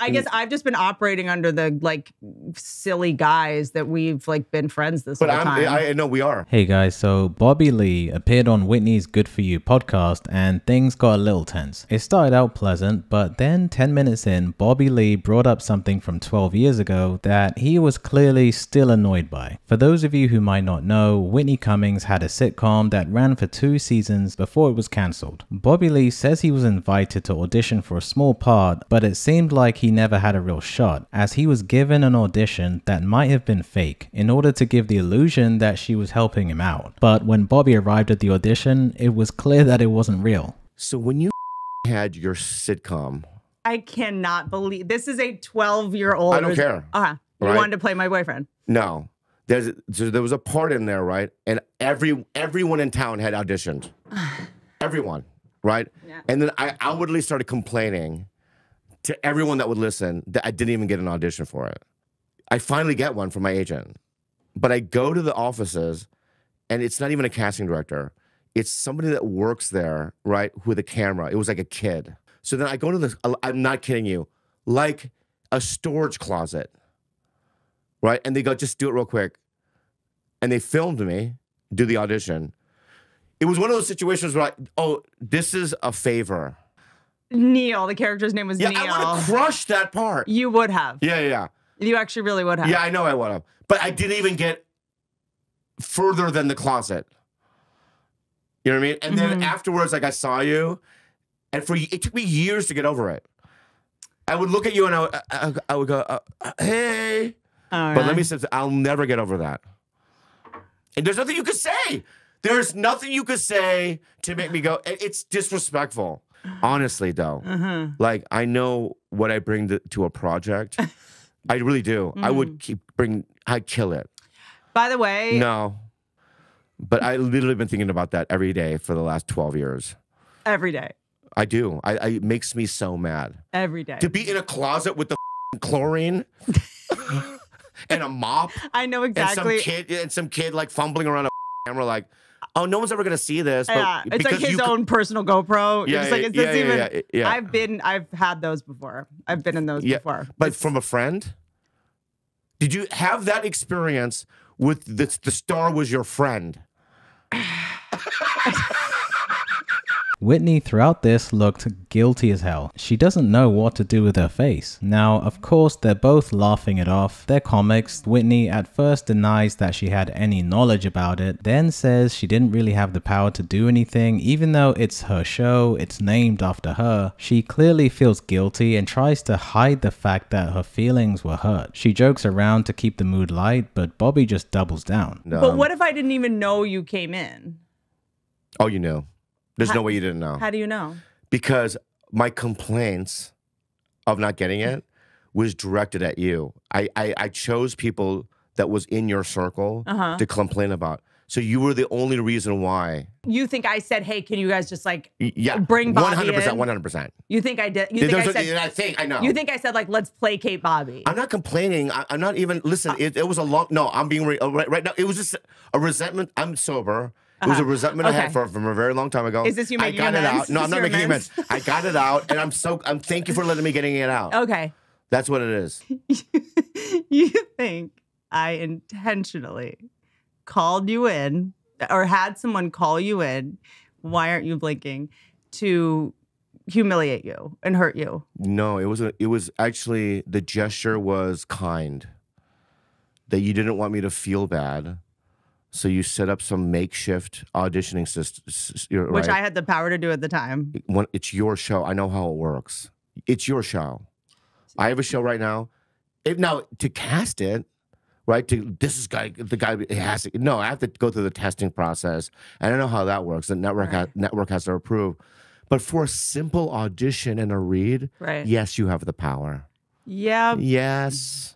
I guess I've just been operating under the like silly guise that we've like been friends this whole time. I know we are. Hey guys, so Bobby Lee appeared on Whitney's Good For You podcast and things got a little tense. It started out pleasant, but then 10 minutes in, Bobby Lee brought up something from 12 years ago that he was clearly still annoyed by. For those of you who might not know, Whitney Cummings had a sitcom that ran for 2 seasons before it was cancelled. Bobby Lee says he was invited to audition for a small part, but it seemed like he never had a real shot, as he was given an audition that might have been fake in order to give the illusion that she was helping him out. But when Bobby arrived at the audition, it was clear that it wasn't real. So when you had your sitcom, I cannot believe this is a 12-year-old. I don't care. You wanted to play my boyfriend. No. There was a part in there, right? And everyone in town had auditioned. Everyone, right? Yeah. And then I outwardly started complaining to everyone that would listen that I didn't even get an audition for it. I finally get one from my agent. But I go to the offices, and it's not even a casting director. It's somebody that works there, right, with a camera. It was like a kid. So then I go to this, I'm not kidding you, like a storage closet, right? And they go, just do it real quick. And they filmed me do the audition. It was one of those situations where oh, this is a favor. Neil, the character's name was Neil. Yeah, I would have crushed that part. You would have. Yeah. You actually really would have. Yeah, I know I would have. But I didn't even get further than the closet. You know what I mean? And then afterwards, like I saw you, and it took me years to get over it. I would look at you and I would go, hey. All right. But let me say, I'll never get over that. And there's nothing you could say. There's nothing you could say to make me go, it's disrespectful. Honestly, though, like I know what I bring to a project. I really do. I would I'd kill it. By the way. No. But I literally been thinking about that every day for the last 12 years. Every day. I do. It makes me so mad. Every day. To be in a closet with the chlorine and a mop. I know exactly. And some kid like fumbling around a camera like, oh, no one's ever gonna see this. But yeah, it's like his own personal GoPro. Yeah, I've had those before. I've been in those before. But from a friend? Did you have that experience with the star was your friend? Whitney throughout this looked guilty as hell. She doesn't know what to do with her face. Now, of course, they're both laughing it off. They're comics. Whitney at first denies that she had any knowledge about it, then says she didn't really have the power to do anything, even though it's her show, it's named after her. She clearly feels guilty and tries to hide the fact that her feelings were hurt. She jokes around to keep the mood light, but Bobby just doubles down. But what if I didn't even know you came in? Oh, you knew. There's no way you didn't know. How do you know? Because my complaints of not getting it was directed at you. I chose people that was in your circle to complain about. So you were the only reason why. You think I said, hey, can you guys just like bring Bobby 100%, in? 100%. You think I did? You think I know. You think I said like, let's placate Bobby? I'm not complaining. I'm not even, listen, it was a long, no, I'm being, right now, it was just a resentment. I'm sober. It was a resentment I had from a very long time ago. Is this you making amends? I got it out. No, I'm not making amends. I got it out, and I'm thank you for letting me getting it out. Okay. That's what it is. You think I intentionally called you in or had someone call you in, why aren't you blinking, to humiliate you and hurt you? No, it was actually, the gesture was kind. That you didn't want me to feel bad. So you set up some makeshift auditioning system, which I had the power to do at the time. It's your show. I know how it works. It's your show. I have a show right now. Now to cast it, right? The guy it has to. No, I have to go through the testing process. And I know how that works. The network has to approve. But for a simple audition and a read, yes, you have the power. Yeah. Yes.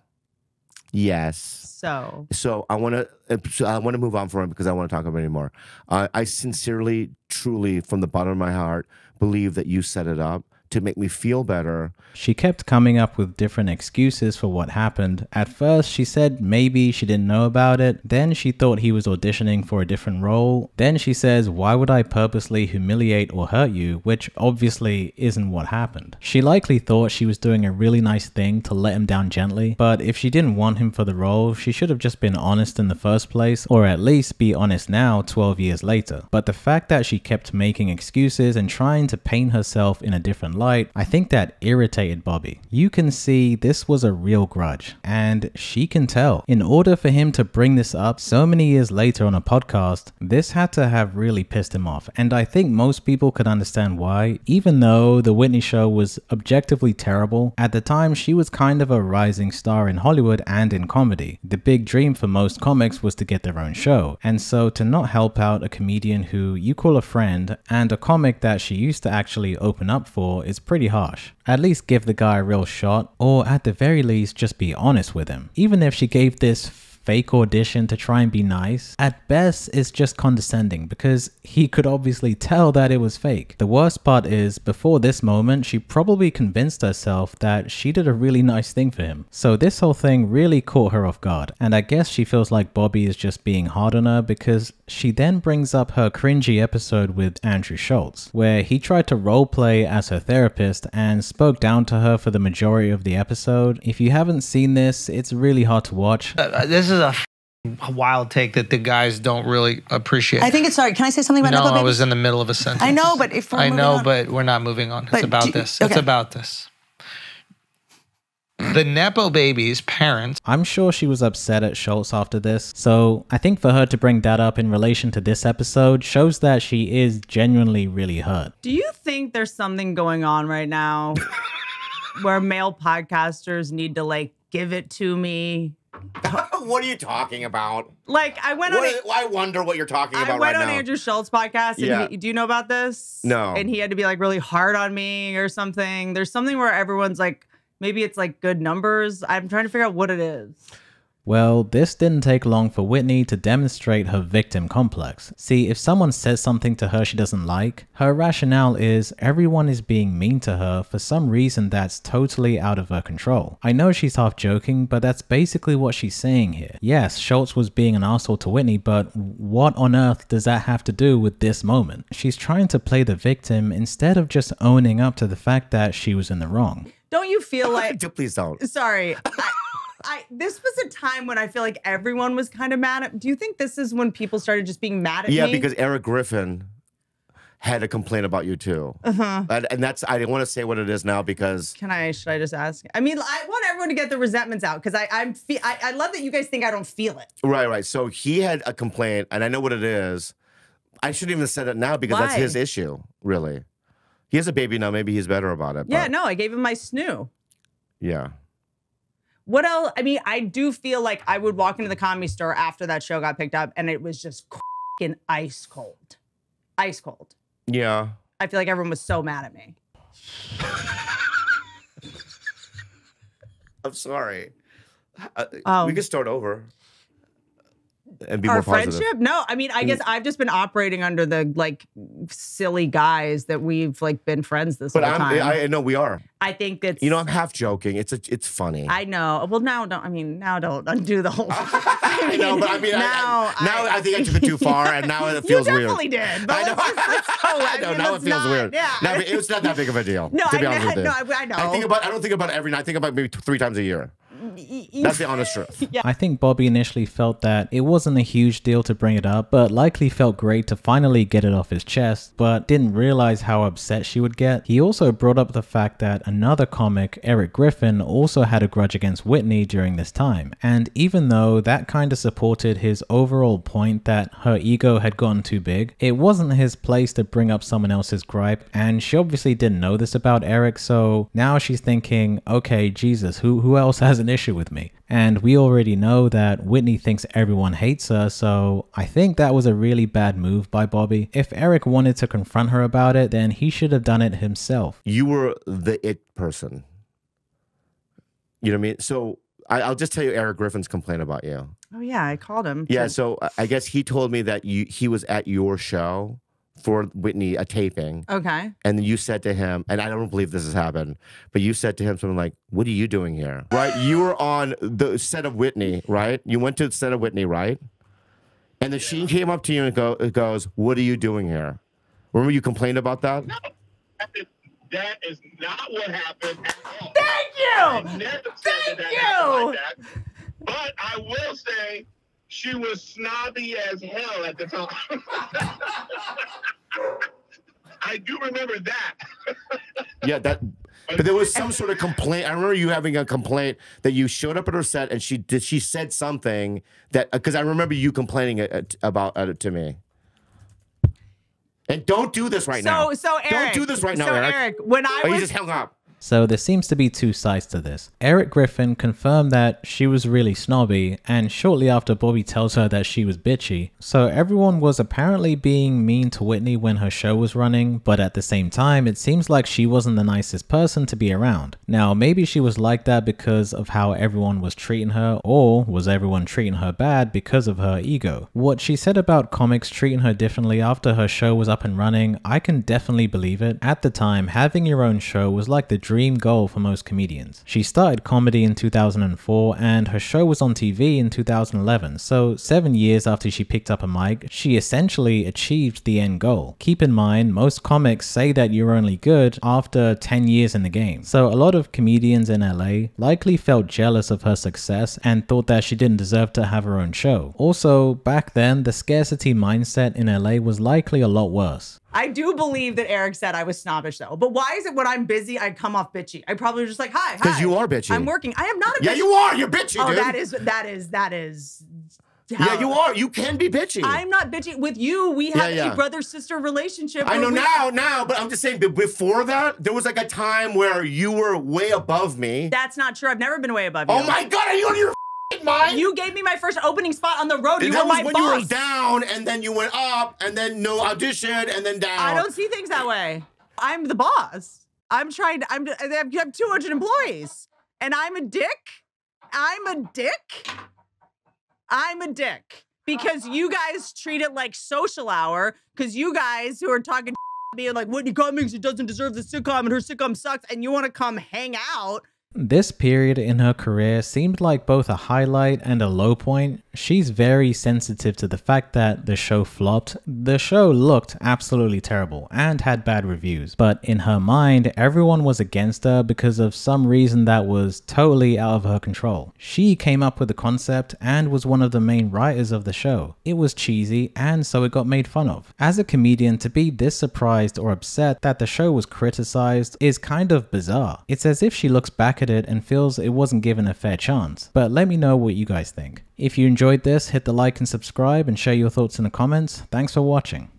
So I want to move on from it because I want to talk about it anymore. I sincerely, truly, from the bottom of my heart, believe that you set it up to make me feel better. She kept coming up with different excuses for what happened. At first, she said maybe she didn't know about it. Then she thought he was auditioning for a different role. Then she says, why would I purposely humiliate or hurt you? Which obviously isn't what happened. She likely thought she was doing a really nice thing to let him down gently, but if she didn't want him for the role, she should have just been honest in the first place, or at least be honest now 12 years later. But the fact that she kept making excuses and trying to paint herself in a different light, I think that irritated Bobby. You can see this was a real grudge, and she can tell. In order for him to bring this up so many years later on a podcast, this had to have really pissed him off, and I think most people could understand why. Even though The Whitney Show was objectively terrible, at the time she was kind of a rising star in Hollywood and in comedy. The big dream for most comics was to get their own show, and so to not help out a comedian who you call a friend and a comic that she used to actually open up for is pretty harsh. At least give the guy a real shot, or at the very least just be honest with him. Even if she gave this fake audition to try and be nice, at best it's just condescending because he could obviously tell that it was fake. The worst part is, before this moment, she probably convinced herself that she did a really nice thing for him. So this whole thing really caught her off guard, and I guess she feels like Bobby is just being hard on her because she then brings up her cringy episode with Andrew Schultz, where he tried to roleplay as her therapist and spoke down to her for the majority of the episode. If you haven't seen this, it's really hard to watch. This is a wild take that the guys don't really appreciate. I think it's, sorry, can I say something about No, Nepo I Babies? was in the middle of a sentence. I know, but if we're I moving know, on. but we're not moving on. It's But about do- this. okay. It's about this. The Nepo babies' parents. I'm sure she was upset at Schultz after this, so I think for her to bring that up in relation to this episode shows that she is genuinely really hurt. Do you think there's something going on right now where male podcasters need to like give it to me? What are you talking about? Like I went on. I wonder what you're talking about I went right on now. Andrew Schultz podcast, and Yeah. do you know about this? No. And he had to be like really hard on me or something. There's something where everyone's like, maybe it's like good numbers. I'm trying to figure out what it is. Well, this didn't take long for Whitney to demonstrate her victim complex. See, if someone says something to her she doesn't like, her rationale is everyone is being mean to her for some reason that's totally out of her control. I know she's half joking, but that's basically what she's saying here. Yes, Schultz was being an asshole to Whitney, but what on earth does that have to do with this moment? She's trying to play the victim instead of just owning up to the fact that she was in the wrong. Don't you feel like? Please don't. Sorry. This was a time when I feel like everyone was kind of mad at. Do you think this is when people started just being mad at me? Yeah, because Eric Griffin had a complaint about you too. And that's, I didn't want to say what it is now because. should I just ask? I mean, I want everyone to get the resentments out because I love that you guys think I don't feel it. Right. So he had a complaint, and I know what it is. I shouldn't even say it now because that's his issue, really. He has a baby now. Maybe he's better about it. Yeah, but, no, I gave him my snoo. Yeah. What else? I mean, I do feel like I would walk into the Comedy Store after that show got picked up and it was just fucking ice cold. Ice cold. Yeah. I feel like everyone was so mad at me. I'm sorry. Oh. We can start over and be Our more positive. friendship? No, I mean, I guess I've just been operating under the like silly guys that we've like been friends this But whole time. I know we are. I think it's. You know, I'm half joking. It's funny. I know. Well, now don't undo the whole. I know, but I mean, now I think I took it too far, and now it feels you weird. definitely did. But I know. I know. Now it feels weird. Yeah. No, but it's not that big of a deal. No, to be honest with you. I know. I don't think about it every night. I think about it maybe 3 times a year. That's the honest truth. Yeah. I think Bobby initially felt that it wasn't a huge deal to bring it up, but likely felt great to finally get it off his chest, but didn't realize how upset she would get. He also brought up the fact that another comic, Eric Griffin, also had a grudge against Whitney during this time, and even though that kind of supported his overall point that her ego had gotten too big, it wasn't his place to bring up someone else's gripe, and she obviously didn't know this about Eric, so now she's thinking, okay, Jesus, who else has an issue with me? And we already know that Whitney thinks everyone hates her, so I think that was a really bad move by Bobby. If Eric wanted to confront her about it, then he should have done it himself. You were the it person. You know what I mean? So I'll just tell you Eric Griffin's complaint about you. Oh yeah, I called him. Yeah, so I guess he told me that he was at your show for Whitney a taping. Okay. And then you said to him, and I don't believe this has happened, but you said to him something like, "What are you doing here?" Right? You were on the set of Whitney, right? You went to the set of Whitney, right? And then she came up to you and goes, "What are you doing here?" Remember you complained about that? No, that is not what happened at all. Thank you. I never said Thank that you. happened like that. But I will say she was snobby as hell at the time. I do remember that. Yeah, but there was some sort of complaint. I remember you having a complaint that you showed up at her set and she said something that, because I remember you complaining about it to me. And don't do this right now. So Eric, don't do this right now, so Eric. When I you was just hung up. So there seems to be two sides to this. Eric Griffin confirmed that she was really snobby, and shortly after Bobby tells her that she was bitchy. So everyone was apparently being mean to Whitney when her show was running, but at the same time it seems like she wasn't the nicest person to be around. Now maybe she was like that because of how everyone was treating her, or was everyone treating her bad because of her ego? What she said about comics treating her differently after her show was up and running, I can definitely believe it. At the time, having your own show was like the dream goal for most comedians. She started comedy in 2004 and her show was on TV in 2011, so 7 years after she picked up a mic, she essentially achieved the end goal. Keep in mind, most comics say that you're only good after 10 years in the game, so a lot of comedians in LA likely felt jealous of her success and thought that she didn't deserve to have her own show. Also, back then, the scarcity mindset in LA was likely a lot worse. I do believe that Eric said I was snobbish though. But why is it when I'm busy, I come off bitchy? I probably was just like, hi. Because you are bitchy. I'm working. I am not a bitch. Yeah, you are. You're bitchy, oh, dude. that is. Yeah, you are. You can be bitchy. I'm not bitchy. With you, we have a brother-sister relationship. I know now, but I'm just saying, before that, there was like a time where you were way above me. That's not true. I've never been way above you. Oh my God, are you on your mind? You gave me my first opening spot on the road. You that were was my when boss. you were down, and then you went up, and then no audition, and then down. I don't see things that way. I'm the boss. I have 200 employees, and I'm a dick. I'm a dick because you guys treat it like social hour. Because you guys who are talking being like Whitney Cummings, who doesn't deserve the sitcom, and her sitcom sucks, and you want to come hang out. This period in her career seemed like both a highlight and a low point. She's very sensitive to the fact that the show flopped. The show looked absolutely terrible and had bad reviews, but in her mind, everyone was against her because of some reason that was totally out of her control. She came up with the concept and was one of the main writers of the show. It was cheesy and so it got made fun of. As a comedian, to be this surprised or upset that the show was criticized is kind of bizarre. It's as if she looks back at it and feels it wasn't given a fair chance. But let me know what you guys think. If you enjoyed this, hit the like and subscribe and share your thoughts in the comments. Thanks for watching.